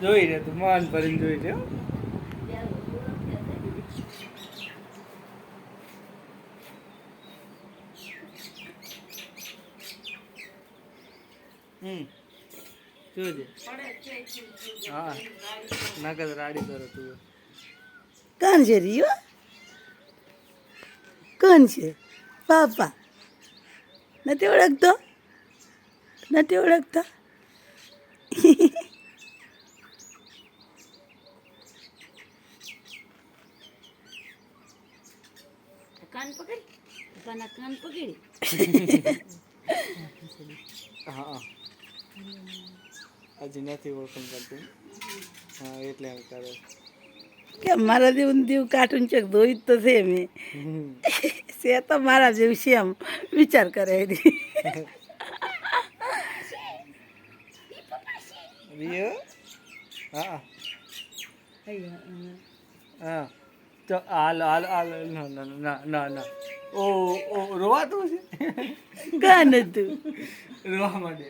જોઈ રે તું મન ભરીને જોઈ રે જોજે હા નગદ રાડી કરો તું કોણ છે રિયો કોણ છે પાપા નથી ઓળખતો નથી ઓળખતો કાન પકડ કાના કાન પકડી હા હજી નથી ઓળખણ કરતું હા એટલે એમ કરે કે મારા જેવું જેવું કાર્ટૂન છે જોઈ જ તો છે મેં છે તો મારા જેવું છે એમ વિચાર કરે રિયો હા હા તો હાલ હાલ હાલ ના ના ના ના ના ઓ રોવાતું છે કાન હતું રોવા માંડે